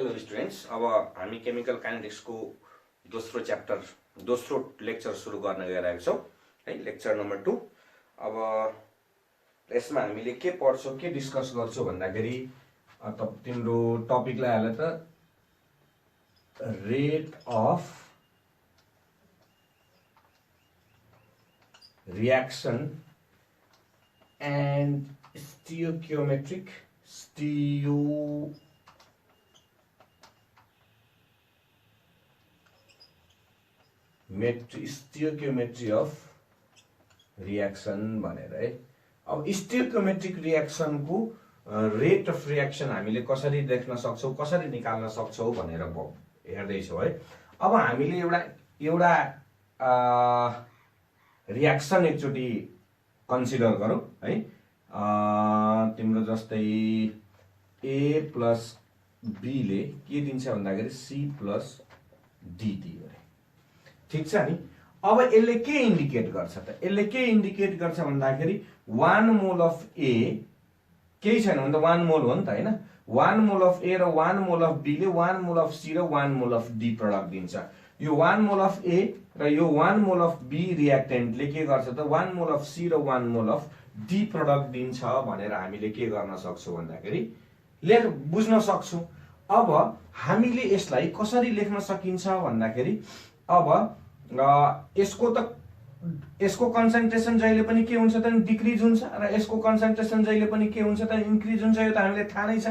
Hello students, अब हामी chemical काइनेटिक्सको दोस्रो लेक्चर सुरु गर्न गइरहेको छौँ है, लेक्चर नम्बर 2। अब यसमा हामीले के पढ्छौँ, के डिस्कस गर्छौँ भन्दाखेरि तिम्रो टपिकलाई हाल त rate of reaction and stoichiometric stoichiometry of reaction भनेर है। अब स्टियोकियोमेट्रिक रिएक्सनको रेट अफ रिएक्सन हामीले कसरी देख्न सक्छौँ, कसरी निकाल्न सक्छौँ भनेर हेर्दैछौँ है। अब हामीले एउटा रिएक्सन एकचोटि कन्सिडर गरौँ है। तिम्रो जस्तै ए प्लस बीले के दिन्छ भन्दाखेरि सी प्लस डी दियो अरे, ठीक छ नि। अब यसले के इन्डिकेट गर्छ त, यसले के इन्डिकेट गर्छ भन्दाखेरि 1 मोल अफ ए केही छैन भने त 1 मोल हो नि त हैन। 1 मोल अफ ए र 1 मोल अफ बी ले 1 मोल अफ सी र 1 मोल अफ डी प्रोडक्ट दिन्छ। यो 1 मोल अफ ए र यो 1 मोल अफ बी रिएक्टेन्टले के गर्छ त 1 मोल अफ सी र 1 मोल अफ डी प्रोडक्ट दिन्छ भनेर हामीले के गर्न सक्छौँ भन्दाखेरि बुझ्न सक्छौँ। अब हामीले यसलाई कसरी लेख्न सकिन्छ भन्दाखेरि अब यसको कन्सन्ट्रेसन जहिले पनि के हुन्छ त डिक्रिज हुन्छ र यसको कन्सन्ट्रेसन जहिले पनि के हुन्छ त इन्क्रिज हुन्छ। यो त हामीले थाहा नै छ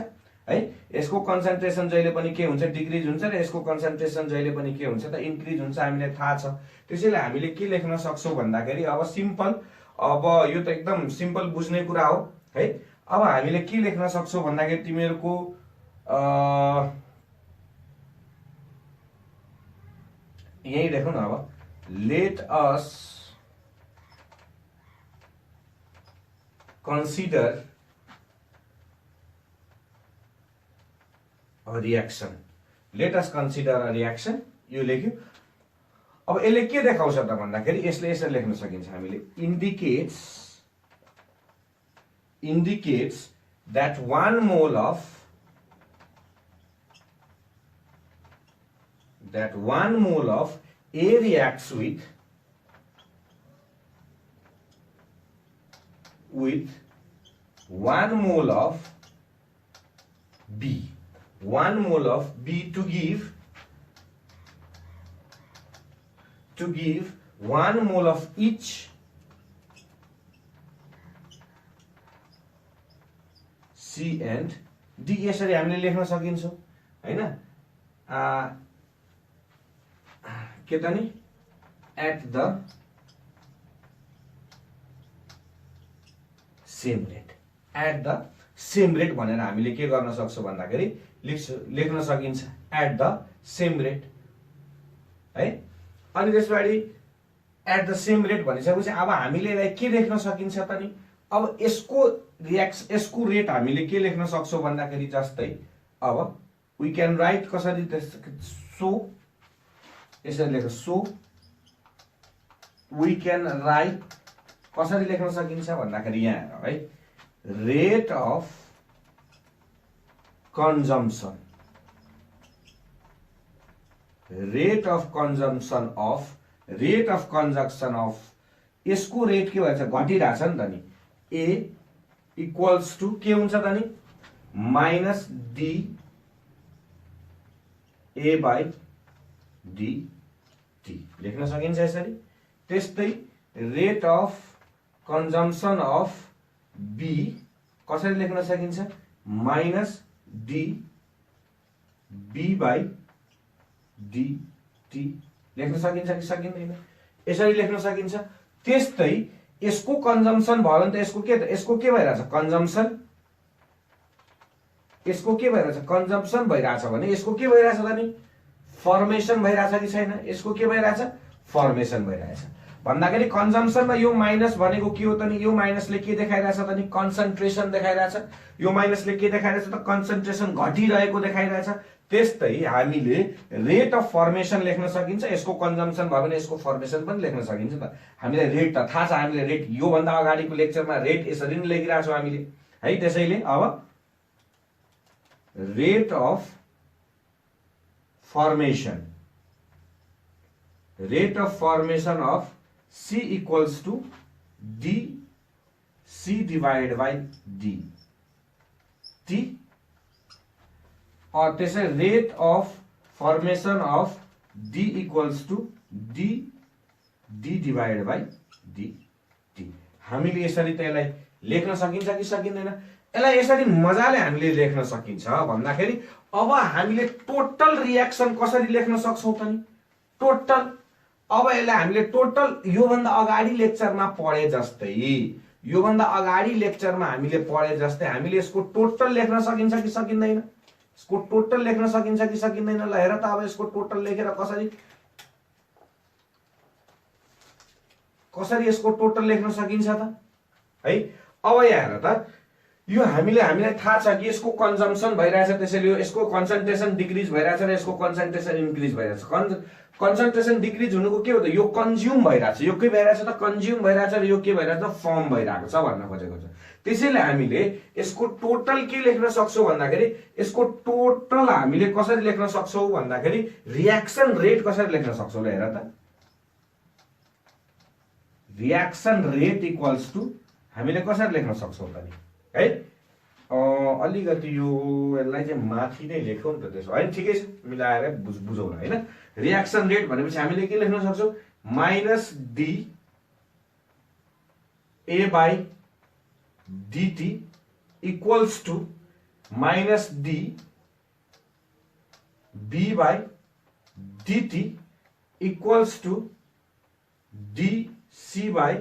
है। यसको कन्सन्ट्रेसन जहिले पनि के हुन्छ डिक्रिज हुन्छ र यसको कन्सन्ट्रेसन जहिले पनि के हुन्छ त इन्क्रिज हुन्छ, हामीलाई थाहा छ। त्यसैले हामीले के लेख्न सक्छौँ भन्दाखेरि अब सिम्पल, अब यो त एकदम सिम्पल बुझ्ने कुरा हो है। अब हामीले के लेख्न सक्छौँ भन्दाखेरि तिमीहरूको यही देखौँ न। अब let us consider a reaction. Let us consider a reaction, यो लेख्यो। अब यसले के देखाउँछ त भन्दाखेरि यसले यसरी लेख्न सकिन्छ हामीले indicates that 1 mole of A reacts with 1 mole of B. 1 mole of B to give 1 mole of each C and D। यसरी हामीले लेख्न सकिन्छौँ हैन। के त नि एट द सेम रेट भनेर हामीले के गर्न सक्छौँ भन्दाखेरि लेख्न सकिन्छ एट द सेम रेट है। अनि त्यसपछि एट द सेम रेट भनिसकेपछि अब हामीले यसलाई के लेख्न सकिन्छ त नि। अब यसको रेट हामीले के लेख्न सक्छौँ भन्दाखेरि जस्तै अब वी क्यान राइट कसरी सो यसरी लेख सो वी क्यान राइट कसरी लेख्न सकिन्छ भन्दाखेरि यहाँ है रेट अफ कन्जम्सन अफ यसको रेट के भन्छ घटिरहेछ नि त नि। ए इक्वल्स टु के हुन्छ त नि minus d A by dt लेख्न सकिन्छ यसरी। त्यस्तै rate of consumption of B कसरी लेख्न सकिन्छ minus d B by dt लेख्न सकिन्छ कि सकिँदैन, यसरी लेख्न सकिन्छ। त्यस्तै यसको कन्जम्सन भयो भने त यसको के भइरहेछ कन्जम्सन, यसको के भइरहेछ कन्जम्सन भइरहेछ भने यसको के भइरहेछ त नि फर्मेसन भइरहेछ कि छैन। यसको के भइरहेछ फर्मेसन भइरहेछ भन्दाखेरि कन्जम्सनमा यो माइनस भनेको के हो त नि, यो माइनसले के देखाइरहेछ त नि कन्सन्ट्रेसन देखाइरहेछ। यो माइनसले के देखाइरहेछ त कन्सन्ट्रेसन घटिरहेको देखाइरहेछ। त्यस्तै हामीले रेट अफ फर्मेसन लेख्न सकिन्छ। यसको कन्जम्सन भयो भने यसको फर्मेसन पनि लेख्न सकिन्छ त। हामीलाई रेट त थाहा छ, हामीले रेट यो भन्दा अगाडिको लेक्चरमा रेट यसरी नै लेखिरहेको छौँ हामीले है। त्यसैले अब rate of formation of C equals to D C divided by D T, और त्यसै rate of formation of D equals to D D divided by D T। हामीले यसरी त यसलाई लेख्न सकिन्छ कि सकिँदैन? यसलाई यसरी मजाले हामीले लेख्न सकिन्छ भन्दाखेरि अब हामीले टोटल रिएक्सन कसरी लेख्न सक्छौं त नि? टोटल, अब यसलाई हामीले टोटल योभन्दा अगाडि लेक्चरमा पढे जस्तै, योभन्दा अगाडि लेक्चरमा हामीले पढे जस्तै हामीले यसको टोटल लेख्न सकिन्छ कि सकिँदैन? यसको टोटल लेख्न सकिन्छ कि सकिँदैन? ल हेर त अब यसको टोटल लेखेर कसरी यसको टोटल लेख्न सकिन्छ त है? अब यहाँ हेर त, यो हामीलाई थाहा छ कि यसको कन्जम्पसन भइरहेछ, त्यसैले यसको कन्सन्ट्रेसन डिक्रिज भइरहेछ र यसको कन्सन्ट्रेसन इन्क्रिज भइरहेछ। कन्सन्ट्रेसन डिक्रिज हुनुको के हो त? यो कन्ज्युम भइरहेछ, यो के भइरहेछ त? कन्ज्युम भइरहेछ र यो के भइरहेछ त? फर्म भइरहेको छ भन्न खोजेको छ। त्यसैले हामीले यसको टोटल के लेख्न सक्छौं भन्दाखेरि, यसको टोटल हामीले कसरी लेख्न सक्छौं भन्दाखेरि रिएक्सन रेट कसरी लेख्न सक्छौं? ल हेर त, रिएक्सन रेट इक्वल्स टु हामीले कसरी लेख्न सक्छौं त नि है? अलिकति यसलाई चाहिँ माथि नै लेखौँ नि त, त्यसो हैन? ठिकै छ, मिलाएर बुझौँला हैन? रिएक्सन रेट भनेपछि हामीले के लेख्न सक्छौं? Minus d A by dt equals to minus d B by dt equals to d C by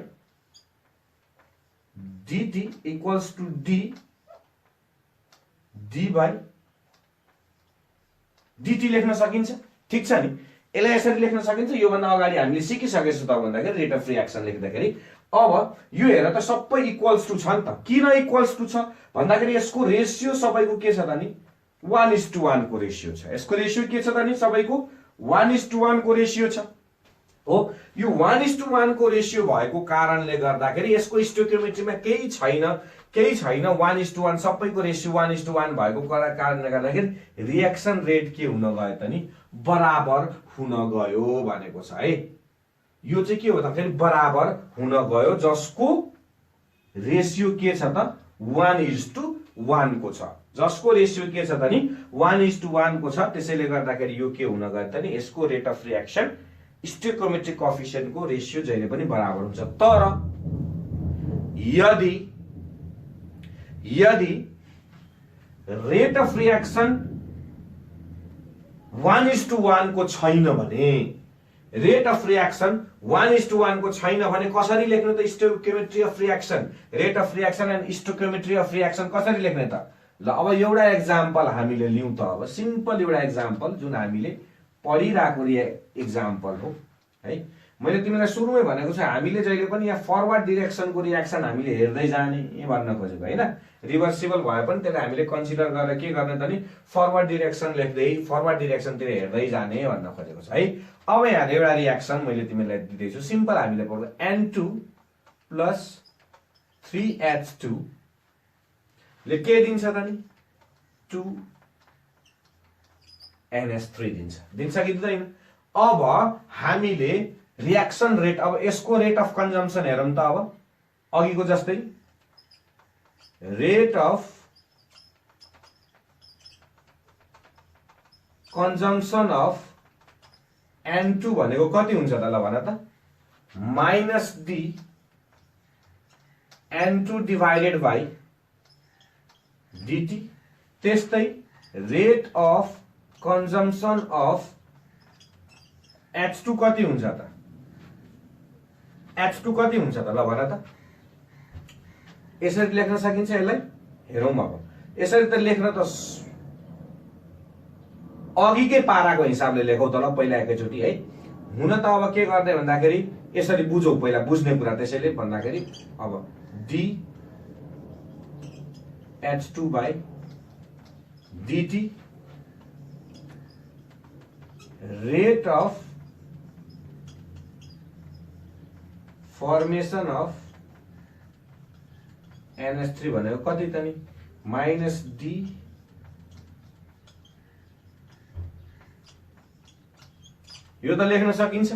dt equals to d D by dt लेख्न सकिन्छ। ठीक छ नि? यसलाई यसरी लेख्न सकिन्छ। योभन्दा अगाडि हामीले सिकिसकेछौँ त भन्दाखेरि रेट अफ रिएक्सन लेख्दाखेरि। अब यो हेर त, सबै इक्वल्स टु छ नि त। किन इक्वल्स टु छ भन्दाखेरि यसको रेशियो सबैको के छ त नि? 1:1 को रेशियो छ। यसको रेशियो के छ त नि? सबैको 1:1 को रेशियो छ हो। यो 1:1 को रेशियो भएको कारणले गर्दाखेरि यसको स्टोइकियोमेट्रीमा केही छैन 1:1 सबैको रेशियो 1:1 भएको कारणले गर्दाखेरि रिएक्सन रेट के हुन गयो त नि? बराबर हुन गयो भनेको छ है। यो चाहिँ के हो त? फेरि बराबर हुन गयो, जसको रेशियो के छ त? 1:1 को छ। जसको रेशियो के छ त नि? 1:1 को छ। त्यसैले गर्दाखेरि यो के हुन गयो त नि? यसको rate of reaction stoichiometric coefficient को रेशियो जहिले पनि बराबर हुन्छ। तर यदि रेट अफ रिएक्सन 1:1 को छैन भने, रेट अफ रिएक्सन 1:1 को छैन भने कसरी लेख्ने त? Stoichiometry of reaction, rate of reaction and stoichiometry of reaction कसरी लेख्ने त? ल अब एउटा एक्जाम्पल हामीले लिउँ त। अब सिम्पल एउटा एक्जाम्पल जुन हामीले पढिरहेको एक्जाम्पल हो है। मैले तिमीलाई सुरुमै भनेको छु, हामीले जहिले पनि यहाँ फरवर्ड डिरेक्सनको रिएक्सन हामीले हेर्दै जाने भन्न खोजेको हैन। रिभर्सिबल भए पनि त्यसलाई हामीले कन्सिडर गरेर के गर्ने त नि? फरवर्ड डिरेक्सन लेख्दै फरवर्ड डिरेक्सनतिर हेर्दै जाने भन्न खोजेको छ है। अब यहाँ एउटा रिएक्सन मैले तिमीलाई दिँदैछु, सिम्पल हामीले पढ्छौँ। N2 प्लस 3H2 ले के दिन्छ त नि? 2NH3 दिन्छ कि दिँदैन? अब हामीले रिएक्सन रेट, अब यसको रेट अफ कन्जम्पसन हेरौँ त। अब अघिको जस्तै rate of consumption of N2 भनेको कति हुन्छ त? ल भन त। Minus d N2 divided by dt। त्यस्तै rate of consumption of H2 कति हुन्छ त? H2 कति हुन्छ त? ल भन त। यसरी लेख्न सकिन्छ यसलाई? हेरौँ अब। यसरी त लेख्न त अघिकै पाराको हिसाबले लेखौ त ल पहिला एकैचोटि है। हुन त अब के गर्ने भन्दाखेरि यसरी बुझौ, पहिला बुझ्ने कुरा। त्यसैले भन्दाखेरि अब D H2 by dt rate of formation of NH3 भनेको कति त नि? माइनस डी यो त लेख्न सकिन्छ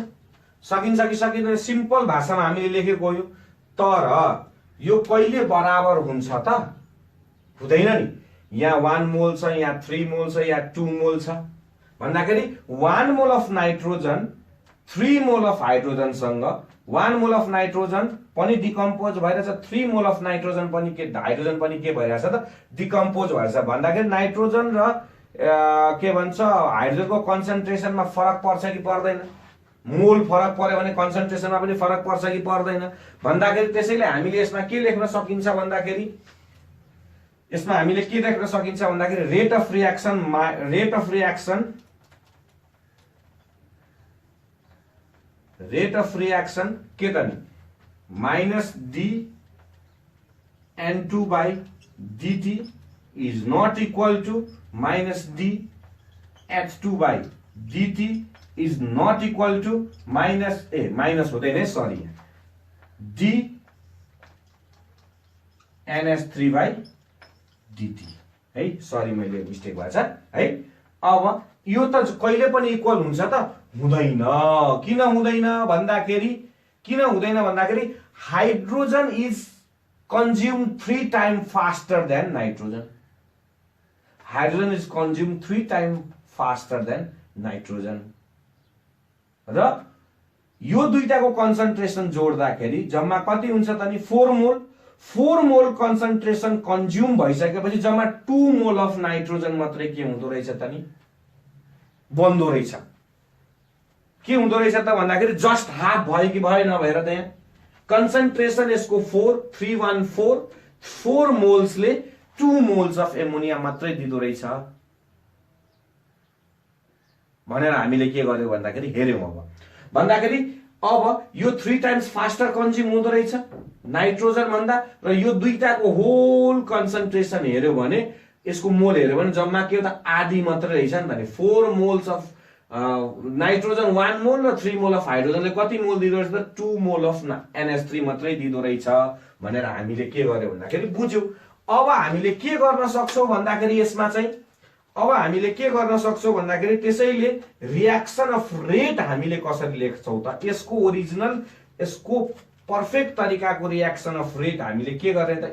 कि सकिँदैन सिम्पल भाषामा हामीले लेखेको हो। तर यो कहिले बराबर हुन्छ त? हुँदैन नि। यहाँ 1 मोल छ, यहाँ 3 मोल छ, यहाँ 2 मोल छ भन्दाखेरि 1 mole of nitrogen 3 mole of हाइड्रोजनसँग 1 mole of nitrogen पनि डिकम्पोज भइरहेछ, 3 मोल अफ नाइट्रोजन पनि हाइड्रोजन पनि के भइरहेछ त? डिकम्पोज भइरहेछ भन्दाखेरि नाइट्रोजन र के भन्छ हाइड्रोजनको कन्सन्ट्रेसनमा फरक पर्छ कि पर्दैन? मोल फरक पर्यो भने कन्सन्ट्रेसनमा पनि फरक पर्छ कि पर्दैन भन्दाखेरि त्यसैले हामीले यसमा के लेख्न सकिन्छ भन्दाखेरि यसमा हामीले के लेख्न सकिन्छ भन्दाखेरि रेट अफ रिएक्सन के त नि minus d N2 by dt is not equal to minus d H2 by dt is not equal to minus हुँदैन sorry d NH3 by dt है, सरी मैले मिस्टेक भएछ है। अब यो त कहिले पनि इक्वल हुन्छ त? हुँदैन। किन हुँदैन भन्दाखेरि hydrogen is consumed 3 times faster than nitrogen. Hydrogen is consumed 3 times faster than nitrogen. र यो दुईटाको कन्सन्ट्रेसन जोड्दाखेरि जम्मा कति हुन्छ त नि? 4 मोल कन्सन्ट्रेसन कन्ज्युम भइसकेपछि जम्मा 2 मोल अफ नाइट्रोजन मात्रै के हुँदो रहेछ त नि? बन्दो रहेछ। के हुँदो रहेछ त भन्दाखेरि जस्ट हाफ भयो कि भएन भएर त यहाँ कन्सन्ट्रेसन यसको 4 मोल्सले 2 मोल्स अफ एमोनिया मात्रै दिँदो रहेछ भनेर हामीले के गर्यो भन्दाखेरि हेर्यौं। भन्दाखेरि अब यो 3 टाइम्स फास्टर कन्ज्युम हुँदो रहेछ नाइट्रोजन भन्दा र यो दुईटाको होल कन्सन्ट्रेसन हेर्यो भने यसको मोल हेर्यो भने जम्मा के हो त? आधी मात्रै रहेछ नि त नि। 4 मोल्स अफ नाइट्रोजन 1 मोल र 3 मोल अफ हाइड्रोजनले कति मोल दिँदो रहेछ त? 2 मोल अफ NH3 मात्रै दिँदो रहेछ भनेर हामीले के गर्यो भन्दाखेरि बुझ्यौं। अब हामीले के गर्न सक्छौं भन्दाखेरि यसमा चाहिँ त्यसैले रिएक्सन अफ रेट हामीले कसरी लेख्छौं त? यसको ओरिजिनल यसको पर्फेक्ट तरिकाको रिएक्सन अफ रेट हामीले के गर्ने त?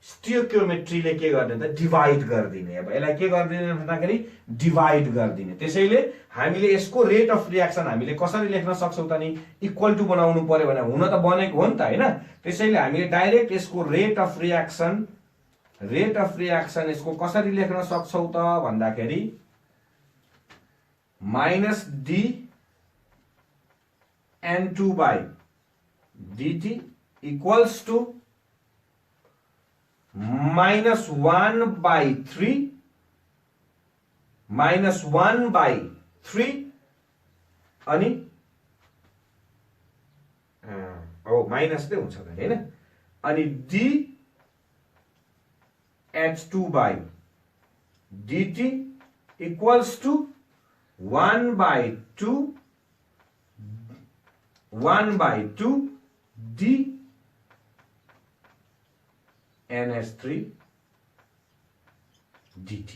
स्टियोक्योमेट्रीले के गर्ने त? डिवाइड गरिदिने। अब यसलाई के गरिदिने भन्दाखेरि डिवाइड गरिदिने। त्यसैले हामीले यसको रेट अफ रिएक्सन हामीले कसरी लेख्न सक्छौं त नि? इक्वल टु बनाउनु पर्यो भने हुन त बनेको हो नि त हैन। त्यसैले हामीले डाइरेक्ट यसको रेट अफ रिएक्सन यसको कसरी लेख्न सक्छौं त भन्दाखेरि minus d N2 by dt equals to minus 1 by 3 अनि माइनस चाहिँ हुन्छ त हैन। अनि d H2 by dt equals to 1 by 2 d NH3 dt।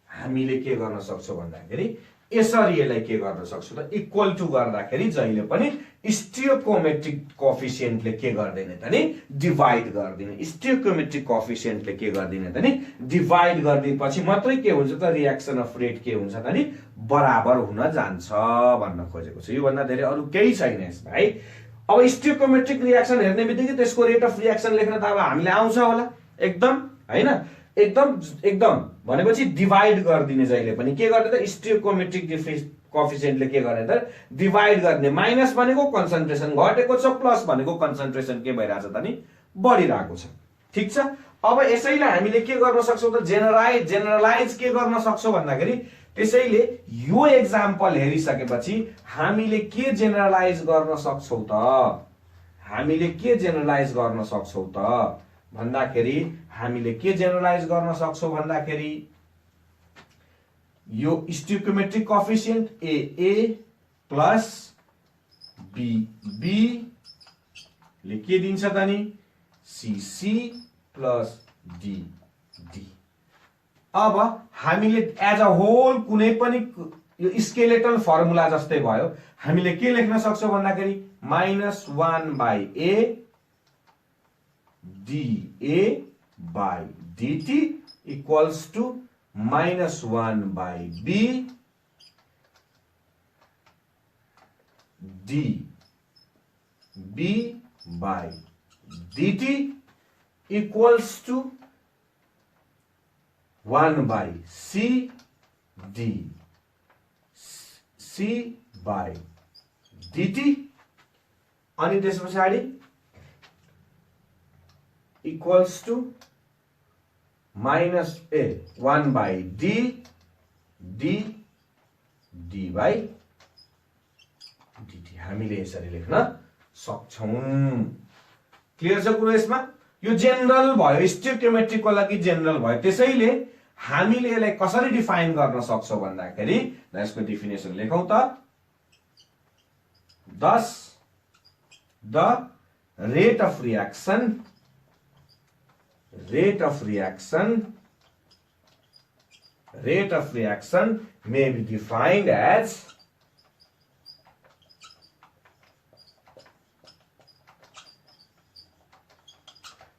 हामीले के गर्न सक्छौं भन्दाखेरि यसरी यसलाई के गर्न सक्छौं त? इक्वल टु गर्दाखेरि जहिले पनि स्टियोकोमेट्रिक कोएफिसिएन्टले के गर्दैन त नि? डिवाइड गर्दिने। स्टियोकोमेट्रिक कोएफिसिएन्टले के गर्दिने त नि? डिवाइड गर्दिएपछि मात्रै के हुन्छ त? रिएक्सन अफ रेट के हुन्छ त नि? बराबर हुन जान्छ भन्न खोजेको छु। यो भन्दा धेरै अरु केही छैन यसमा है। अब स्टियोकोमेट्रिक रिएक्सन हेर्ने बित्तिकै त्यसको रेट अफ रिएक्सन लेख्न त अब हामीले आउँछ होला एकदम हैन। एकदम भनेपछि डिवाइड गरिदिने। जहिले पनि के गर्ने त? स्टियोकोमेट्रिक कोएफिसिएन्टले के गर्ने त? डिवाइड गर्ने। माइनस भनेको कन्सन्ट्रेसन घटेको छ, प्लस भनेको कन्सन्ट्रेसन के भइरहेछ त नि? बढिरहेको छ। ठीक छ। अब यसैले हामीले के गर्न सक्छौं त? जेनरलाइज के गर्न सक्छौं भन्दाखेरि त्यसैले यो एक्जाम्पल हेरिसकेपछि हामीले के जेनरलाइज गर्न सक्छौं त? भन्दाखेरि हामीले के जेनरलाइज गर्न सक्छौं भन्दाखेरि यो स्टियोकोमेट्रिक कोएफिसिएन्ट AA प्लस BB ले के दिन्छ त नि? CC plus DD। अब हामीले एज अ होल कुनै पनि यो स्केलेटल फर्मुला जस्तै भयो। हामीले के लेख्न सक्छौं भन्दाखेरि -1/a dA by dt equals to -1/b dB by dt equals to 1/c c by dt अनि त्यस पछाडी equals to -1/d d by dt हामीले यसरी लेख्न सक्छौं। क्लियर छ कुरो यसमा? यो जेनरल भयो, स्टोइकियोमेट्रिकको लागि जेनरल भयो। त्यसैले हामीले यसलाई कसरी डिफाइन गर्न सक्छौं भन्दाखेरि यसको डेफिनेसन लेखौं त। Thus the rate of reaction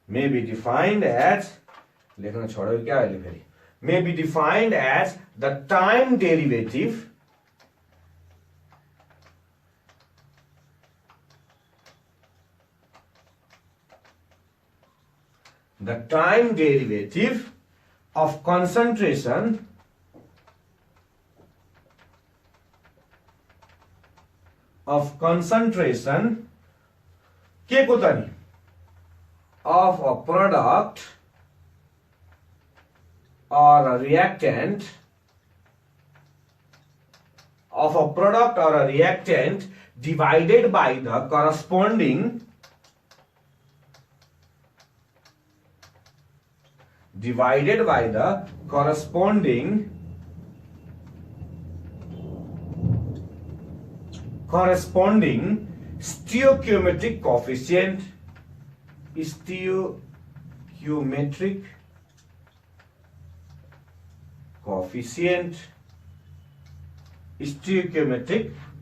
may be defined as लेख्न छोड्यो क्या अहिले फेरि may be defined as the time derivative of concentration के को त नि of a product or a reactant divided by the corresponding stoichiometric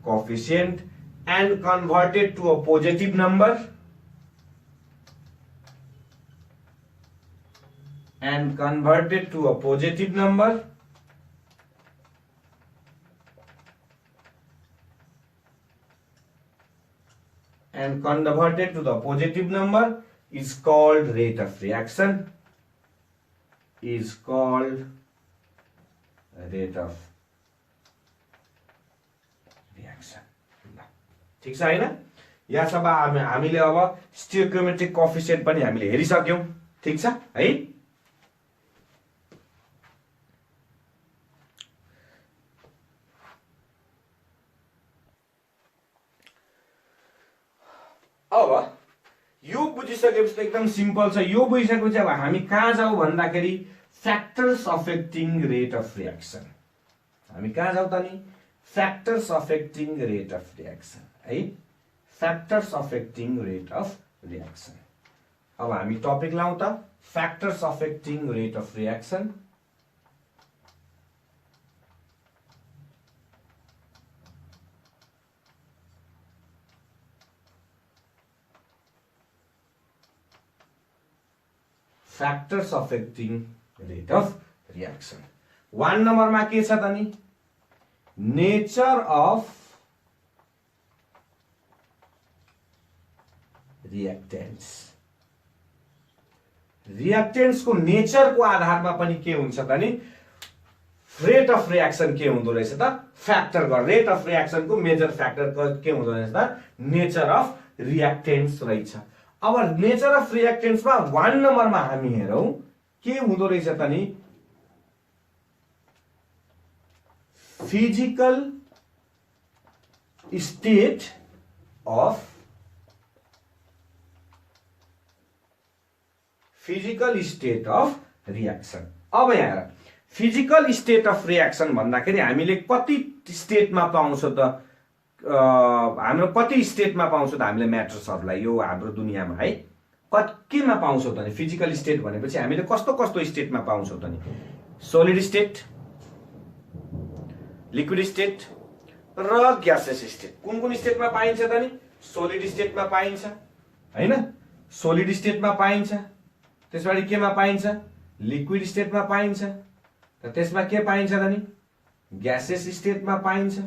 coefficient and converted to a positive number is called rate of reaction. ठीक छ हैन? यहाँसम्म हामीले अब स्टोइकियोमेट्रिक कोएफिसिएन्ट पनि हामीले हेरिसक्यौं। ठीक छ है? अब यो बुझिसकेपछि त एकदम सिम्पल छ। यो बुझिसकेपछि अब हामी कहाँ जाऊ भन्दाखेरि factors affecting rate of reaction. हामी कहाँ जाऊ त नि? Factors affecting rate of reaction है। Factors affecting rate of reaction. अब हामी टपिक लाउँ त factors affecting rate of reaction. Factors affecting rate of reaction. 1 नम्बरमा के छ त नि? Nature of रिएक्टेन्ट्स। रिएक्टेन्ट्सको नेचरको आधारमा पनि के हुन्छ त नि? रेट अफ रिएक्सन के हुँदो रहेछ त? फ्याक्टर गर। रेट अफ रिएक्सनको मेजर फ्याक्टर के हुँदो रहेछ त? नेचर अफ रिएक्टेन्ट्स रहेछ। अब नेचर अफ रिएक्टेन्ट्समा 1 नम्बरमा हामी हेरौं के हुँदो रहेछ त नि? Physical state of reaction. अब यहाँ फिजिकल स्टेट अफ रिएक्सन भन्दाखेरि हामीले कति स्टेटमा पाउँछ त? हाम्रो कति स्टेटमा पाउँछ त हामीले म्याटर्सहरुलाई यो हाम्रो दुनियाँमा है? केमा पाउँछौ त नि? फिजिकल स्टेट भनेपछि हामीले कस्तो कस्तो स्टेटमा पाउँछौ त नि? सोलिड स्टेट, लिक्विड स्टेट र ग्यासेस स्टेट। कुन कुन स्टेटमा पाइन्छ त नि? सोलिड स्टेटमा पाइन्छ हैन, सोलिड स्टेटमा पाइन्छ। त्यसपछि केमा पाइन्छ? लिक्विड स्टेटमा पाइन्छ। र त्यसमा के पाइन्छ त नि? ग्यासेस स्टेटमा पाइन्छ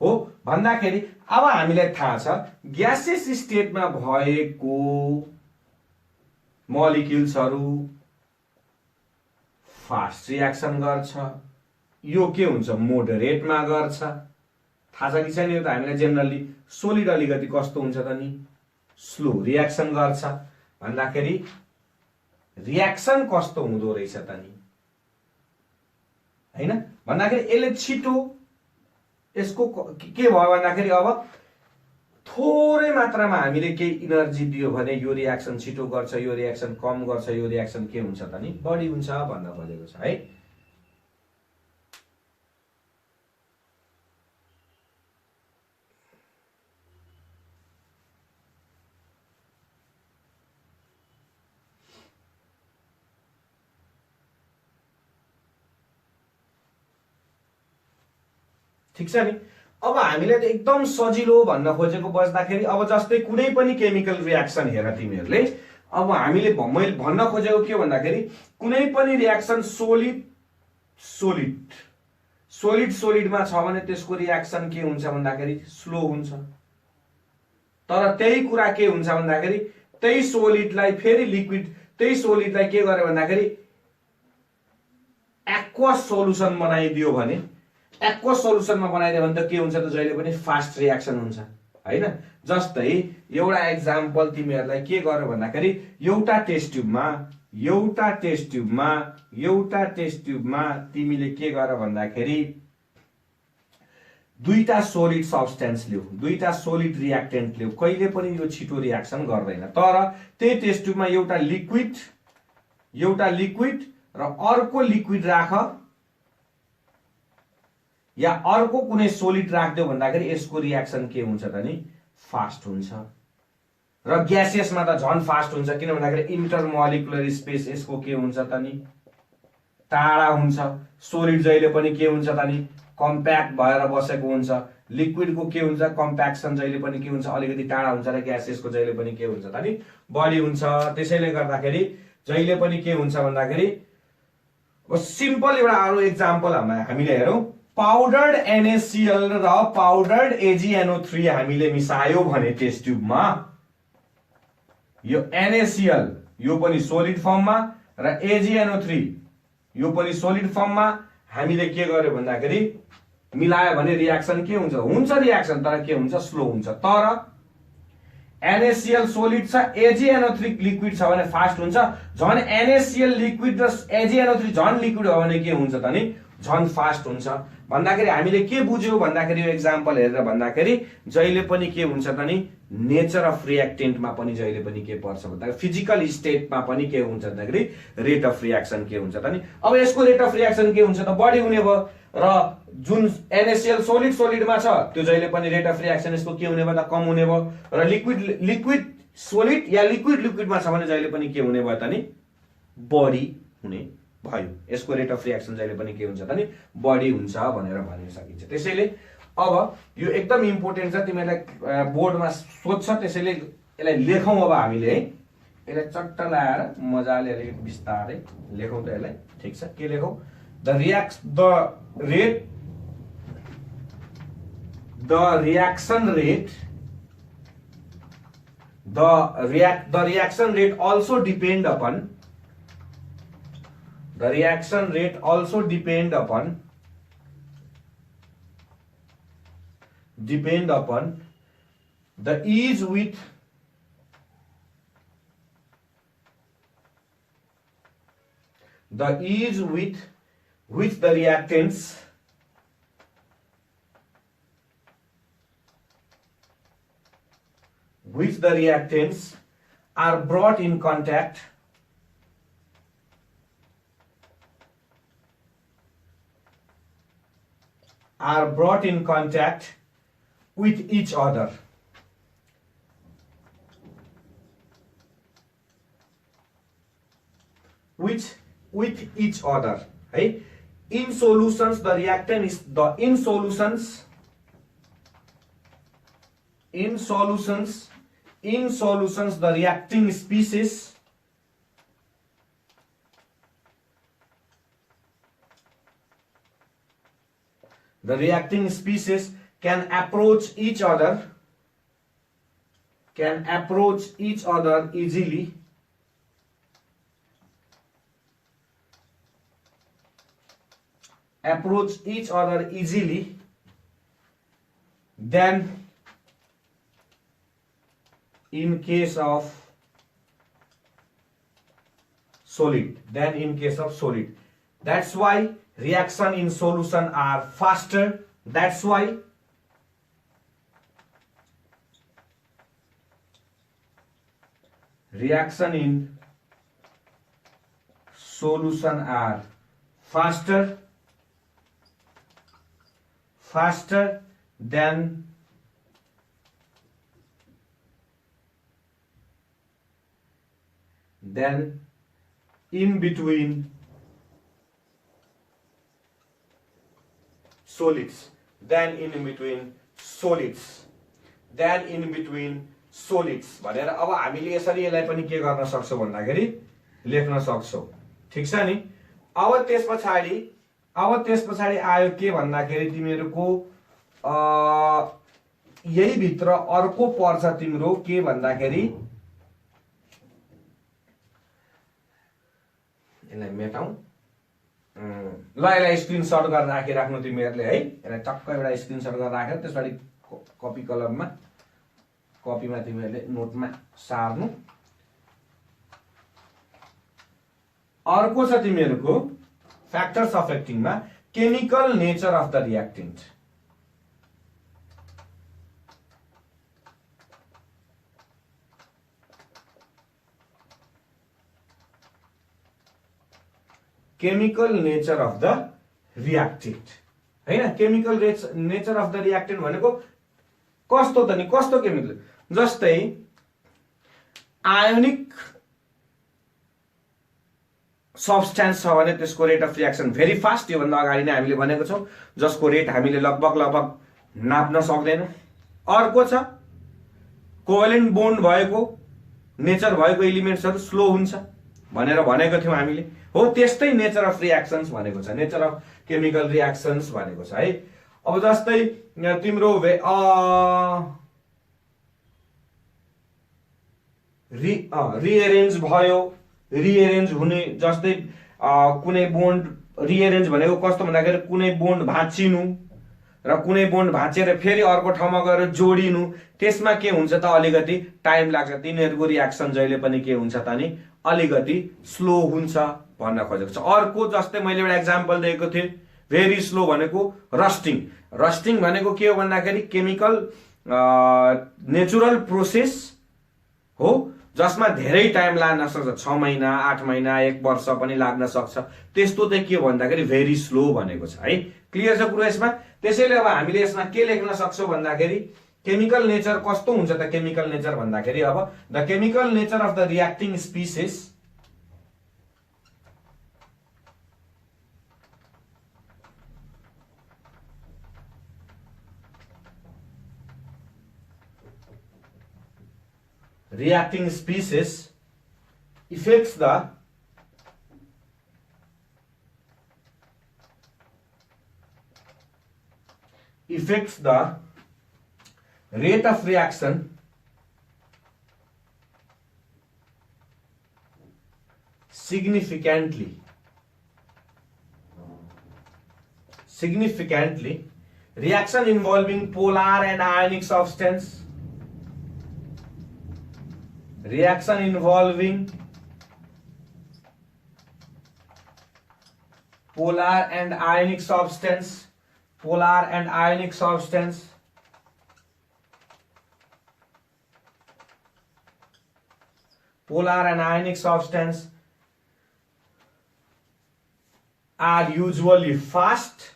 हो भन्दाखेरि अब हामीलाई थाहा छ ग्यासेस स्टेटमा भएको मोलिक्युल्सहरू फास्ट रियाक्सन गर्छ। यो के हुन्छ? मोडरेटमा गर्छ। थाहा छ कि छैन? यो त हामीलाई जेनरली सोलिड अलिकति कस्तो हुन्छ त नि? स्लो रियाक्सन गर्छ। भन्दाखेरि रियाक्सन कस्तो हुँदो रहेछ त नि? हैन भन्दाखेरि यसले छिटो यसको के भयो भन्दाखेरि अब थोरै मात्रामा हामीले केही इनर्जी दियो भने यो रियाक्सन छिटो गर्छ, यो रियाक्सन कम गर्छ, यो रियाक्सन के हुन्छ त नि? बढी हुन्छ भन्न खोजेको छ है। ठीक छ नि? अब हामीले त एकदम सजिलो भन्न खोजेको बस्दाखेरि अब जस्तै कुनै पनि केमिकल रियाक्सन हेर तिमीहरूले, अब हामीले मैले भन्न खोजेको के भन्दाखेरि कुनै पनि रियाक्सन सोलिड सोलिड सोलिड सोलिडमा छ भने त्यसको रियाक्सन के हुन्छ भन्दाखेरि स्लो हुन्छ। तर त्यही कुरा के हुन्छ भन्दाखेरि त्यही सोलिडलाई फेरि लिक्विड, त्यही सोलिडलाई के गर्यो भन्दाखेरि एक्वस सोलुसन बनाइदियो भने, एक्वस सोलुसनमा बनाइदियो भने त के हुन्छ त? जहिले पनि फास्ट रियाक्सन हुन्छ हैन। जस्तै एउटा एक्जाम्पल तिमीहरूलाई के गर्यो भन्दाखेरि एउटा टेस्ट ट्युबमा तिमीले के गर भन्दाखेरि दुईटा सोलिड सब्स्टेन्स लिऊ, दुईटा सोलिड रियाक्टेन्ट लिऊ। कहिले पनि यो छिटो रियाक्सन गर्दैन। तर त्यही टेस्ट ट्युबमा एउटा लिक्विड र अर्को लिक्विड राख या अर्को कुनै सोलिड राख्दियो भन्दाखेरि यसको रियाक्सन के हुन्छ त नि? फास्ट हुन्छ। र ग्यासेसमा त झन फास्ट हुन्छ, किन भन्दाखेरि इन्टरमोलिकुलर स्पेस यसको के हुन्छ त नि? टाढा हुन्छ। सोलिड जहिले पनि के हुन्छ त नि? कम्प्याक्ट भएर बसेको हुन्छ। लिक्विडको के हुन्छ? कम्प्याक्सन जहिले पनि के हुन्छ? अलिकति टाढा हुन्छ। र ग्यासेसको जहिले पनि के हुन्छ त नि? बढी हुन्छ। त्यसैले गर्दाखेरि जहिले पनि के हुन्छ भन्दाखेरि सिम्पल एउटा अरु एक्जाम्पल हामीले हेरौं। पाउडर्ड NaCl र पाउडर्ड AgNO3 हामीले मिसायो भने टेस्ट ट्युबमा यो NaCl यो पनि सोलिड फर्ममा र AgNO3 यो पनि सोलिड फर्ममा हामीले के गर्यो भन्दाखेरि मिलायो भने रियाक्सन के हुन्छ? हुन्छ रियाक्सन, तर के हुन्छ? स्लो हुन्छ। तर NaCl सोलिड छ, AgNO3 लिक्विड छ भने फास्ट हुन्छ। झन NaCl लिक्विड र AgNO3 झन लिक्विड हो भने के हुन्छ त नि? झन फास्ट हुन्छ। भन्दाखेरि हामीले के बुझ्यौ भन्दाखेरि यो एक्जाम्पल हेरेर भन्दाखेरि जहिले पनि के हुन्छ त नि? नेचर अफ रियाक्टेन्टमा पनि जहिले पनि के पर्छ भन्दाखेरि फिजिकल स्टेटमा पनि के हुन्छ भन्दाखेरि रेट अफ रियाक्सन के हुन्छ त नि? अब यसको रेट अफ रियाक्सन के हुन्छ त? बढी हुने भयो। र जुन NaCl सोलिडमा छ त्यो जहिले पनि रेट अफ रियाक्सन यसको के हुने भयो त? कम हुने भयो। र लिक्विड सोलिड या लिक्विडमा छ भने जहिले पनि के हुने भयो त नि? बढी हुने भयो। यसको रेट अफ रियाक्सन जहिले पनि के हुन्छ त नि? बढी हुन्छ भनेर भन्न सकिन्छ। त्यसैले अब यो एकदम इम्पोर्टेन्ट छ, तिमीहरूलाई बोर्डमा सोध्छ। त्यसैले यसलाई लेखौं। अब हामीले है यसलाई चट्ट लाएर मजाले अलिकति बिस्तारै लेखौं त यसलाई। ठीक छ, के लेखौं? The reaction rate also depend upon the ease with which the reactants are brought in contact with each other. With each other है। In solutions, the reactant is in solutions the reacting species can approach each other easily than in case of solid. That's why reaction in solution are faster. That's why reaction in solution are faster than in between solids. भनेर अब हामीले यसरी यसलाई पनि के गर्न सक्छौं भन्दाखेरि लेख्न सक्छौं। ठीक छ नि। अब त्यस पछाडी आयो के भन्दाखेरि तिमीहरुको यही भित्र अर्को पर्छ तिम्रो के भन्दाखेरि यसलाई मेटाउँ ल यसलाई स्क्रिनशट गरेर राखिराख्नु तिमीहरुले है। यसलाई टक्क एउटा स्क्रिनशट गरेर राखेर त्यसपछि कपीमा तिमीहरुले नोटमा सार्नु। अर्को छ तिमीहरुको फ्याक्टर्स अफेक्टिङमा chemical nature of the reactant. Chemical nature of the reactant हैन। Chemical nature of the reactant भनेको कस्तो त नि कस्तो केमिकल जस्तै आयोनिक सब्स्टेन्स छ भने त्यसको rate of reaction very fast. यो भन्दा अगाडि नै हामीले भनेको छौं जसको रेट हामीले लगभग नाप्न सक्दैनौं। अर्को छ कोभ्यालेन्ट बोन्ड भएको नेचर भएको एलिमेन्ट्सहरु स्लो हुन्छ भनेर भनेको थियौं हामीले। हो त्यस्तै नेचर अफ रिएक्सन्स भनेको छ, नेचर अफ केमिकल रिएक्सन्स भनेको छ है। अब जस्तै तिम्रो रिएरेन्ज भयो, रिएरेन्ज हुने जस्तै कुनै बोन्ड रिएरेन्ज भनेको कस्तो भन्दाखेरि कुनै बोन्ड भाँचिनु र कुनै बोन्ड भाँचेर फेरि अर्को ठाउँमा गएर जोडिनु, त्यसमा के हुन्छ त अलिकति टाइम लाग्छ। तिनीहरुको रिएक्सन जहिले पनि के हुन्छ त नि अलिकति स्लो हुन्छ भन्न खोजेको छ। अर्को जस्तै मैले एउटा एक्जाम्पल दिएको थिएँ भेरी स्लो भनेको रस्टिङ भनेको के हो भन्दाखेरि केमिकल नेचुरल प्रोसेस हो जसमा धेरै टाइम लाग्न सक्छ, 6 महिना 8 महिना 1 वर्ष पनि लाग्न सक्छ। त्यस्तो चाहिँ के भन्दाखेरि भेरी स्लो भनेको छ है। क्लियर छ कुरा यसमा। त्यसैले अब हामीले यसमा के लेख्न सक्छौं भन्दाखेरि केमिकल नेचर कस्तो हुन्छ त केमिकल नेचर भन्दाखेरि अब the chemical nature of the reacting species affects the rate of reaction significantly. Reaction involving polar and ionic substance. Reaction involving polar and ionic substance. Polar and ionic substance are usually fast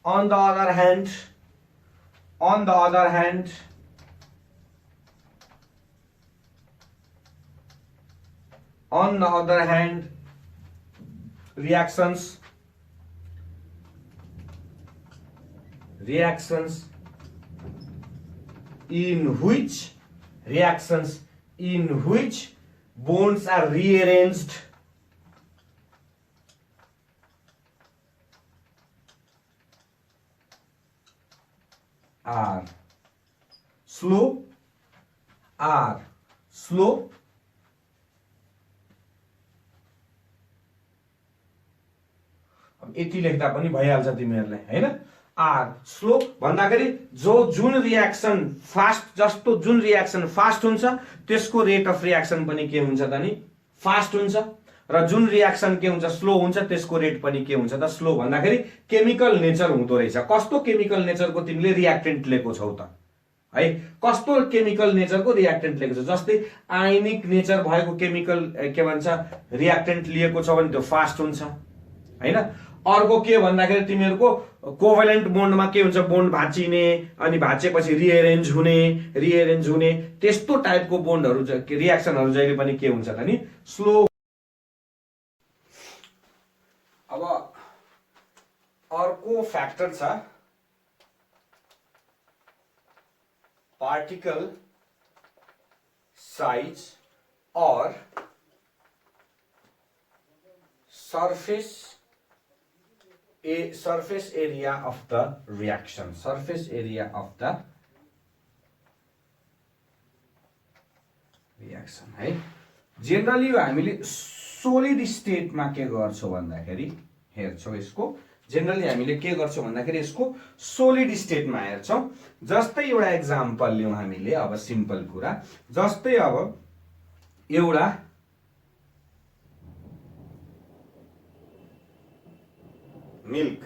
on the other hand On the other hand, reactions in which bonds are rearranged are slow अब यति लेख्दा पनि भइहाल्छ तिमीहरुलाई हैन are slow भन्दाखेरि जुन reaction fast हुन्छ त्यसको रेट अफ रियाक्सन पनि के हुन्छ त नि फास्ट हुन्छ र जुन रियाक्सन के हुन्छ स्लो हुन्छ त्यसको रेट पनि के हुन्छ त स्लो भन्दाखेरि केमिकल नेचर हुँदो रहेछ कस्तो केमिकल नेचरको तिमीले रियाक्टेन्ट लिएको छौ त है कस्तो केमिकल नेचरको रियाक्टेन्ट लिएको छ जस्तै आयनिक नेचर भएको केमिकल के भन्छ रियाक्टेन्ट लिएको छ भने त्यो फास्ट हुन्छ हैन अर्को के भन्दाखेरि तिमीहरुको कोभलेन्ट बोन्डमा के हुन्छ बोन्ड भाँचिने अनि भाँचेपछि रिएरेन्ज हुने त्यस्तो टाइपको बोन्डहरु रियाक्सनहरु जहिले पनि के हुन्छ त नि स्लो अब अर्को फ्याक्टर छ पार्टिकल साइज और surface area of the reaction है जेनरली हामीले सोलिड स्टेटमा के गर्छौं भन्दाखेरि हेर्छौं यसको जेनरली हामीले के गर्छौं भन्दाखेरि यसको सोलिड स्टेटमा हेर्छौं जस्तै एउटा एक्जाम्पल लियौं हामीले अब सिम्पल कुरा जस्तै अब एउटा मिल्क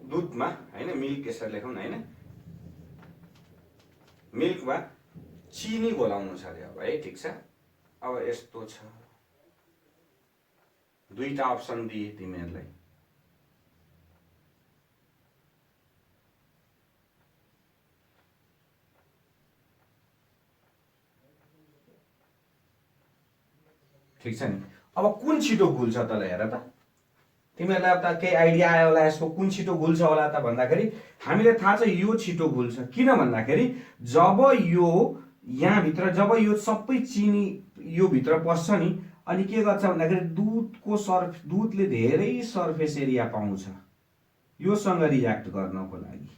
दूधमा हैन मिल्क यसरी लेखौं न हैन मिल्कमा चिनी घोलाउनु छ रे अब है ठीक छ अब यस्तो छ दुईटा अप्सन दिए तिमीहरुलाई ठीक छ नि अब कुन छिटो घुल्छ त हेर त तिमीहरुलाई अब त केही आइडिया आयो होला यसको कुन छिटो घुल्छ होला त भन्दाखेरि हामीले थाहा छ यो छिटो घुल्छ किन भन्दाखेरि जब यो यहाँ भित्र जब यो सबै चिनी यो भित्र पस्छ नि अनि के गर्छ भन्दाखेरि दूधले धेरै सर्फेस एरिया पाउँछ योसँग रियाक्ट गर्नको लागि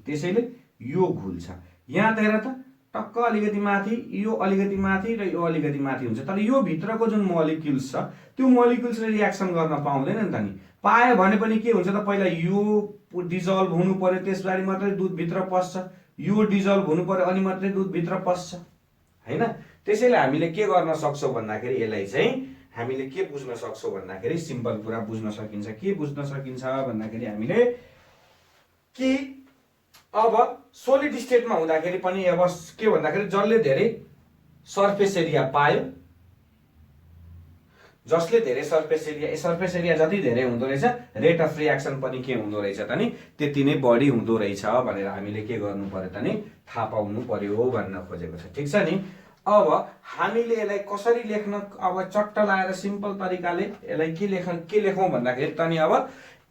त्यसैले यो घुल्छ यहाँ त हेर त टक्क अलिकति माथि यो अलिकति माथि र यो अलिकति माथि हुन्छ तर यो भित्रको जुन मोलिक्युल्स छ त्यो मोलिक्युल्सले रियाक्सन गर्न पाउँदैन नि त नि पाए भने पनि के हुन्छ त पहिला यो डिजल्भ हुनु पर्यो त्यसबारे मात्रै दूध भित्र पस्छ यो डिजल्भ हुनु पर्यो अनि मात्रै दूध भित्र पस्छ हैन त्यसैले हामीले के गर्न सक्छौं भन्दाखेरि यसलाई चाहिँ हामीले के बुझ्न सक्छौं भन्दाखेरि सिम्पल कुरा बुझ्न सकिन्छ भन्दाखेरि हामीले के अब सोलिड स्टेटमा हुँदाखेरि पनि अब के भन्दाखेरि जसले धेरै सर्फेस एरिया पायो जसले धेरै सर्फेस एरिया जति धेरै हुँदो रहेछ रेट अफ रियाक्सन पनि के हुँदो रहेछ त नि त्यति नै बढी हुँदो रहेछ भनेर हामीले के गर्नु पर्यो त नि थाहा पाउनु पर्यो भन्न खोजेको छ ठीक छ नि अब हामीले यसलाई कसरी लेख्न अब चट्ट लाएर सिम्पल तरिकाले यसलाई के लेखौं भन्दाखेरि त नि अब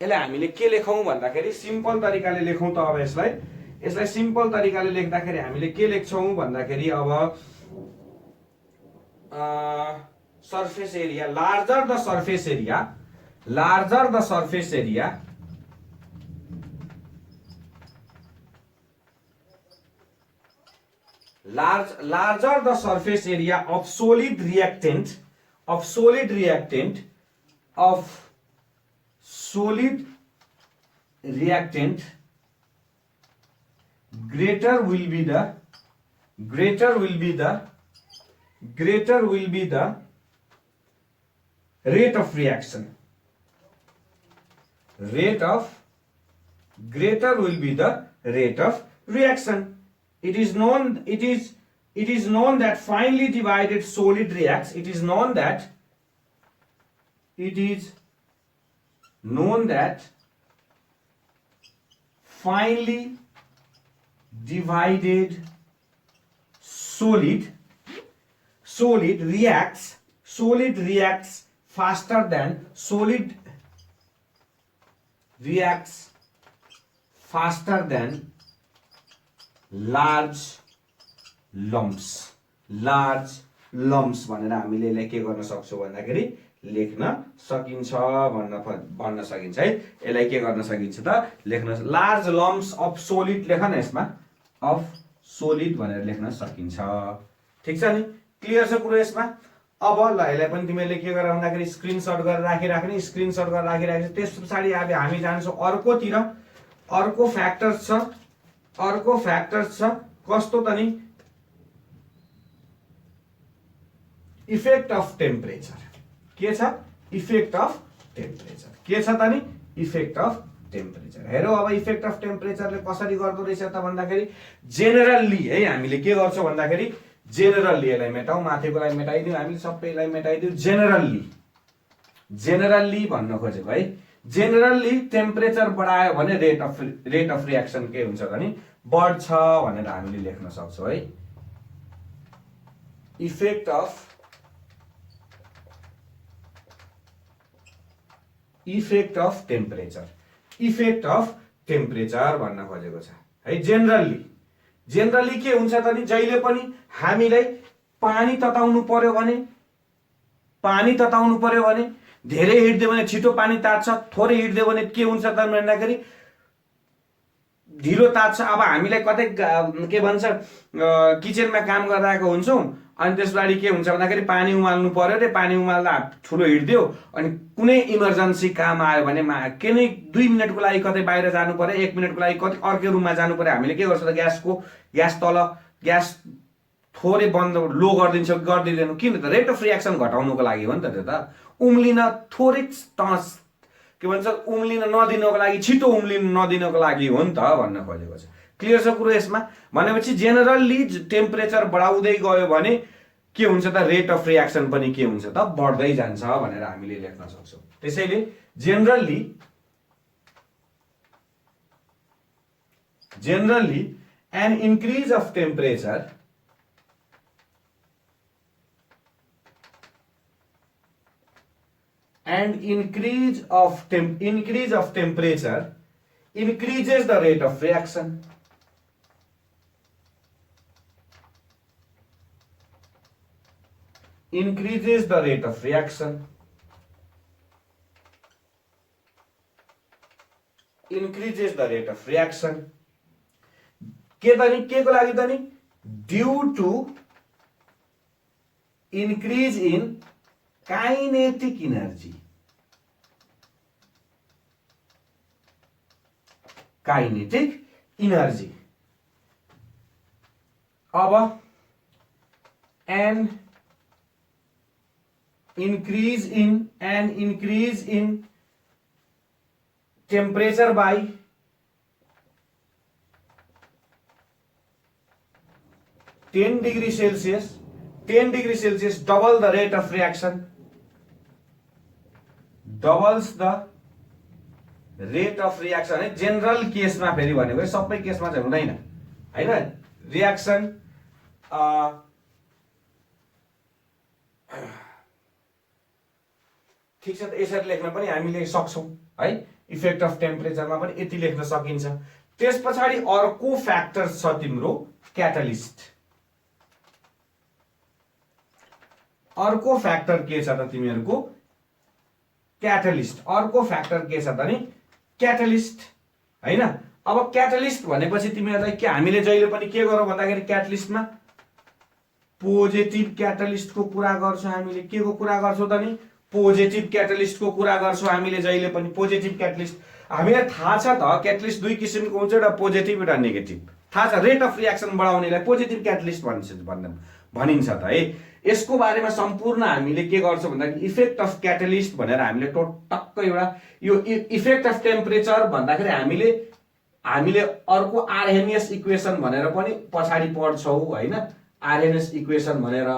यसलाई हामीले के लेखौं भन्दाखेरि सिम्पल तरिकाले लेखौं त अब यसलाई सिम्पल तरिकाले लेख्दाखेरि हामीले के लेख्छौं भन्दाखेरि अब surface area larger the surface area larger the surface area of solid reactant greater will be the rate of reaction. Greater will be the rate of reaction. It is known that finely divided solid reacts. It is known that finely divided solid reacts faster than large lumps भनेर हामीले यसलाई के गर्न सक्छौँ भन्दाखेरि लेख्न सकिन्छ भन्न सकिन्छ है। यसलाई के गर्न सकिन्छ त लेख्न लार्ज लम्प्स अफ सोलिड लेख न यसमा अफ सोलिड भनेर लेख्न सकिन्छ। ठीक छ नि, क्लियर छ कुरो यसमा। अब ल यसलाई पनि तिमीले के गर भन्दाखेरि स्क्रिनशट गरेर राखिराख्ने, स्क्रिनशट गरेर राखिराखेपछि त्यस पछाडि अब हामी जान्छौँ अर्कोतिर। अर्को फ्याक्टर्स छ कस्तो त नि, इफेक्ट अफ टेम्परेचर। के छ इफेक्ट अफ टेम्परेचर, के छ त नि इफेक्ट अफ टेम्परेचर। हेरौ अब इफेक्ट अफ टेम्परेचरले कसरी गर्दो रहेछ त भन्दाखेरि जेनरली है हामीले के गर्छौँ भन्दाखेरि जेनरली यसलाई मेटाउँ, माथिकोलाई मेटाइदिउँ, हामीले सबैलाई मेटाइदिउँ। जेनरली भन्न खोजेको है। जेनरली टेम्परेचर बढायो भने रेट अफ रिएक्सन के हुन्छ त नि बढ्छ भनेर हामीले लेख्न सक्छौँ है। इफेक्ट अफ टेम्परेचर भन्न खोजेको छ है। जेनरली के हुन्छ त नि जहिले पनि हामीलाई पानी तताउनु पर्यो भने धेरै हिट दियो भने छिटो पानी तात्छ, थोरै हिट दियो भने के हुन्छ त भन्दाखेरि ढिलो तात्छ। अब हामीलाई कतै के भन्छ किचनमा काम गरिरहेको हुन्छौँ अनि त्यसबाट के हुन्छ भन्दाखेरि पानी उमाल्नु पर्यो रे, पानी उमाल्दा ठुलो हिट दियो अनि कुनै इमर्जेन्सी काम आयो भने कुनै 2 मिनटको लागि कतै बाहिर जानु पर्यो, 1 मिनटको लागि कतै अर्कै रुममा जानु पर्यो, हामीले के गर्छ त ग्यास थोरै बन्द लो गरिदिन्छौँ कि गरिदिँदैनौँ। किन त रेट अफ रिएक्सन घटाउनुको लागि हो नि त। त्यो त उम्लिन थोरै के भन्छ उम्लिन नदिनको लागि, छिटो उम्लिन नदिनको लागि हो नि त भन्न खोजेको छ। क्लियर छ कुरो यसमा। भनेपछि जेनरली टेम्परेचर बढाउँदै गयो भने के हुन्छ त रेट अफ रिएक्सन पनि के हुन्छ त बढ्दै जान्छ भनेर हामीले लेख्न सक्छौँ। त्यसैले generally an increase of temperature increases the rate of reaction. Increases the rate of reaction. के को लागि त नि due to increase in kinetic energy. अब an increase in temperature by 10 degree Celsius double the rate of reaction, doubles the rate of reaction है। General केसमा फेरि भनेको सबै केसमा चाहिँ हुँदैन हैन। रिएक्सन ठीक छ त यसरी लेख्न पनि हामीले सक्छौं है। इफेक्ट अफ टेम्परेचरमा पनि यति लेख्न सकिन्छ। त्यस पछाडी अर्को फ्याक्टर छ तिम्रो क्याटलिस्ट। अर्को फ्याक्टर के छ त तिमीहरुको क्याटलिस्ट। अर्को फ्याक्टर के छ त नि क्याटलिस्ट हैन। अब क्याटलिस्ट भनेपछि तिमीहरुलाई के हामीले जहिले पनि के गरौँ भन्दाखेरि क्याटलिस्टमा पोजिटिभ क्याटलिस्टको कुरा गर्छौं। हामीले के को कुरा गर्छौं त नि पोजिटिभ क्याटलिस्टको कुरा गर्छौं हामीले जहिले पनि। पोजिटिभ क्याटलिस्ट हामीलाई थाहा छ त क्याटलिस्ट दुई किसिमको हुन्छ, एउटा पोजिटिभ एउटा नेगेटिभ थाहा छ। रेट अफ रिएक्सन बढाउनेलाई पोजिटिभ क्याटलिस्ट भनिन्छ त है। यसको बारेमा सम्पूर्ण हामीले के गर्छौं भन्दाखेरि इफेक्ट अफ क्याटलिस्ट भनेर हामीले टक्क एउटा यो इफेक्ट अफ टेम्परेचर भन्दाखेरि हामीले अर्को आर्हेनियस इक्वेसन भनेर पनि पछाडी पढ्छौं हैन। आर्हेनियस इक्वेसन भनेर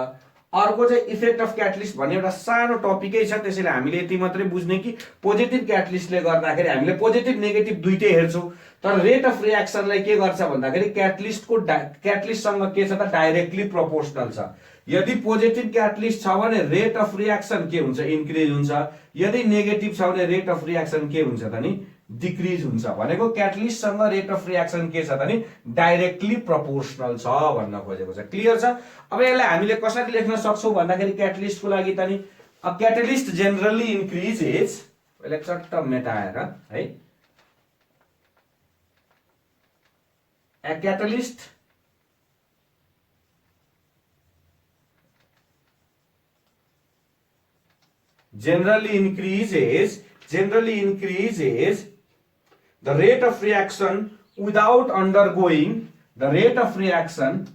अर्को चाहिँ इफेक्ट अफ क्याटलिस्ट भन्ने एउटा सानो टपिकै छ, त्यसैले हामीले यति मात्रै बुझ्ने कि पोजिटिभ क्याटलिस्टले गर्दाखेरि हामीले पोजिटिभ नेगेटिभ दुइटै हेर्छौँ, तर रेट अफ रियाक्सनलाई के गर्छ भन्दाखेरि क्याटलिस्टसँग के छ त डाइरेक्टली प्रोपोर्सनल छ। यदि पोजिटिभ क्याटलिस्ट छ भने रेट अफ रियाक्सन के हुन्छ, इन्क्रिज हुन्छ, यदि नेगेटिभ छ भने रेट अफ रियाक्सन के हुन्छ त नि डिक्रिज हुन्छ। भनेको क्याटलिस्टसँग रेट अफ रियाक्सन के छ त नि डाइरेक्टली प्रोपोर्सनल छ भन्न खोजेको छ। क्लियर छ? अब यसलाई हामीले कसरी लेख्न सक्छौँ भन्दाखेरि क्याटलिस्टको लागि त नि क्याटलिस्ट जेनरली इन्क्रिजेज, यसलाई चट्ट मेटाएर है, a catalyst generally increases the rate of reaction without undergoing the rate of reaction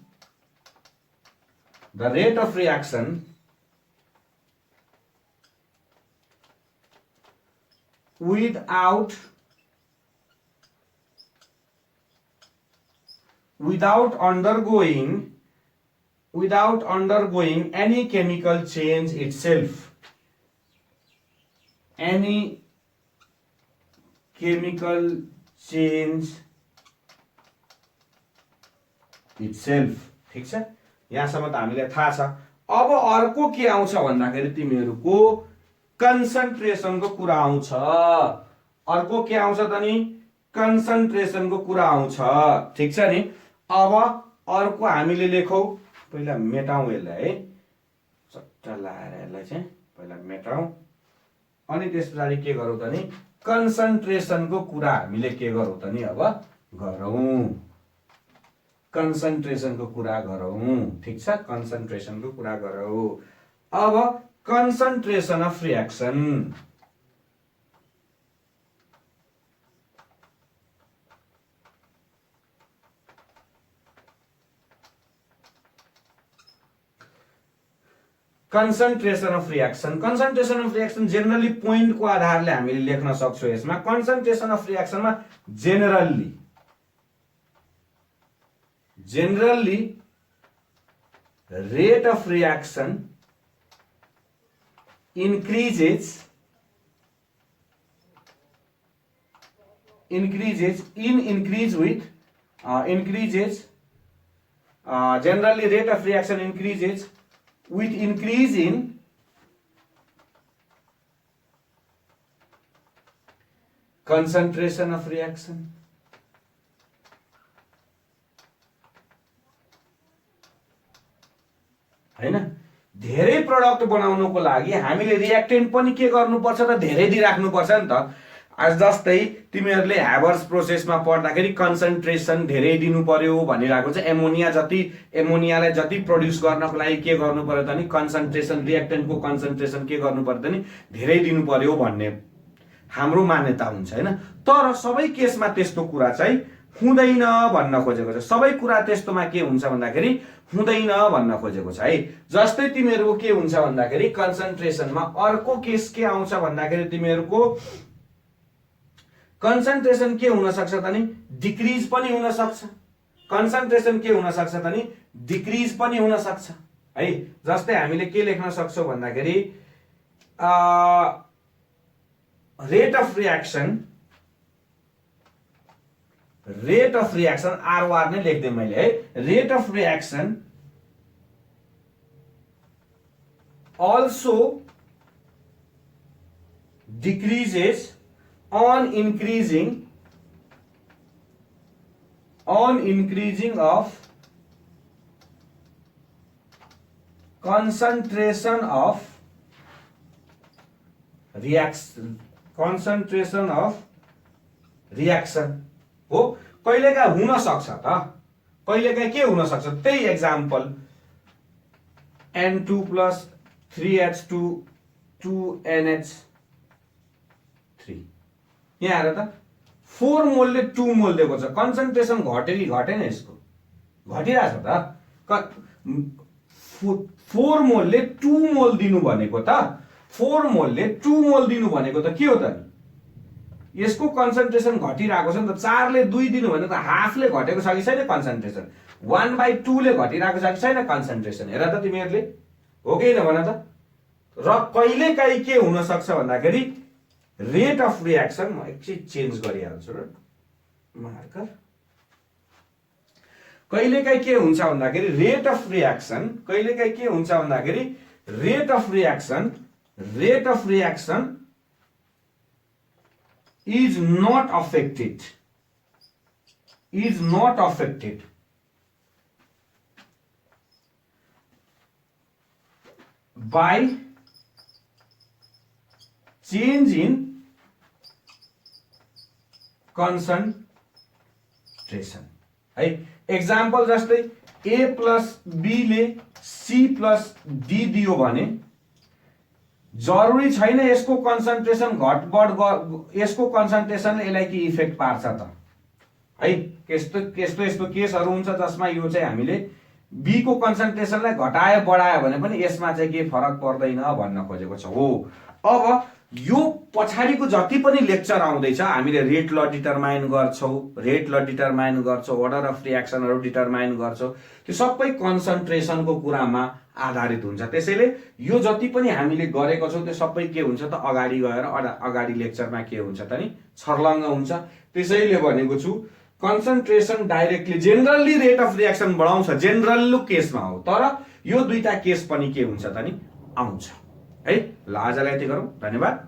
without undergoing any chemical change itself. Any chemical change itself. ठीक छ? यहाँसम्म त हामीलाई थाहा छ। अब अर्को के आउँछ भन्दाखेरि तिमीहरूको कन्सन्ट्रेसनको कुरा आउँछ। अर्को के आउँछ त नि कन्सन्ट्रेसनको कुरा आउँछ। ठीक छ नि? अब अर्को हामीले लेखौँ, पहिला मेटाउँ यसलाई है, सट्टा लाएर यसलाई चाहिँ पहिला मेटाउँ, अनि त्यस पछाडि के गरौँ त नि कन्सन्ट्रेसनको कुरा हामीले के गरौँ त नि अब गरौँ, कन्सन्ट्रेसनको कुरा गरौँ। ठीक छ? कन्सन्ट्रेसनको कुरा गरौँ। अब concentration of reaction, concentration of reaction generally point को आधारले हामीले लेख्न सक्छौँ। यसमा कन्सन्ट्रेसन अफ रियाक्सनमा generally rate of reaction increases generally rate of reaction increases with increase in concentration of reaction. हैन? धेरै प्रडक्ट बनाउनको लागि हामीले रियाक्टेन्ट पनि के गर्नुपर्छ त धेरै दिइराख्नुपर्छ नि त। आज जस्तै तिमीहरूले ह्याबर्स प्रोसेसमा पढ्दाखेरि कन्सन्ट्रेसन धेरै दिनु पर्यो भनिरहेको छ। एमोनियालाई जति प्रड्युस गर्नको लागि के गर्नु पर्यो त नि कन्सन्ट्रेसन, रियाक्टेन्टको कन्सन्ट्रेसन के गर्नु पर्यो त नि धेरै दिनु पर्यो भन्ने हाम्रो मान्यता हुन्छ हैन। तर सबै केसमा त्यस्तो कुरा चाहिँ हुँदैन भन्न खोजेको छ। सबै कुरा त्यस्तोमा के हुन्छ भन्दाखेरि हुँदैन भन्न खोजेको छ है। जस्तै तिमीहरूको के हुन्छ भन्दाखेरि कन्सन्ट्रेसनमा अर्को केस के आउँछ भन्दाखेरि तिमीहरूको कन्सन्ट्रेसन के हुन सक्छ त नि डिक्रिज पनि हुन सक्छ। कन्सन्ट्रेसन के हुन सक्छ त नि डिक्रिज पनि हुन सक्छ है। जस्तै हामीले के लेख्न सक्छौं भन्दाखेरि रेट अफ रियाक्सन आरओआर नै लेख्दै मैले है। Rate of reaction also decreases on increasing of concentration of reaction हो। कहिलेकाहीँ हुन सक्छ त, कहिलेकाहीँ के हुन सक्छ त्यही example N2 plus 3H2 2NH3 यहाँ हेर त 4 मोलले 2 मोल दिएको छ। कन्सन्ट्रेसन घटेन यसको, घटिरहेछ त। 4 मोलले 2 मोल दिनु भनेको त 4 मोलले 2 मोल दिनु भनेको त के हो त नि यसको कन्सन्ट्रेसन घटिरहेको छ नि त। 4 ले 2 दिनु भने त हाफले घटेको छ कि छैन कन्सन्ट्रेसन, 1/2 ले घटिरहेको छ कि छैन कन्सन्ट्रेसन। हेर त तिमीहरूले हो कि होइन भन त। र कहिलेकाहीँ के हुन सक्छ भन्दाखेरि रेट अफ रियाक्सन, म एकछिन चेन्ज गरिहाल्छु र मार्कर। कहिलेकाहीँ के हुन्छ भन्दाखेरि रेट अफ रियाक्सन, कहिलेकाहीँ के हुन्छ भन्दाखेरि rate of reaction is not affected by change in concentration है। एक्जाम्पल जस्तै A प्लस B ले C प्लस D दियो भने जरुरी छैन यसको कन्सन्ट्रेसन घटबढ, यसको कन्सन्ट्रेसनले यसलाई के इफेक्ट पार्छ त है। यस्तो केसहरू हुन्छ जसमा यो चाहिँ हामीले B को कन्सन्ट्रेसनलाई घटायो बढायो भने पनि यसमा चाहिँ के फरक पर्दैन भन्न खोजेको छ हो। अब यो पछाडिको जति पनि लेक्चर आउँदैछ हामीले रेट ल डिटरमाइन गर्छौँ, अर्डर अफ रियाक्सनहरू डिटरमाइन गर्छौँ, त्यो सबै कन्सन्ट्रेसनको कुरामा आधारित हुन्छ। त्यसैले यो जति पनि हामीले गरेको छौँ त्यो सबै के हुन्छ त अगाडि गएर अगाडि लेक्चरमा के हुन्छ त नि छर्लङ्ग हुन्छ। त्यसैले भनेको छु concentration directly generally rate of reaction बढाउँछ, जेनरल केसमा हो, तर यो दुईटा केस पनि के हुन्छ त नि आउँछ है। ल आजलाई यति गरौँ, धन्यवाद।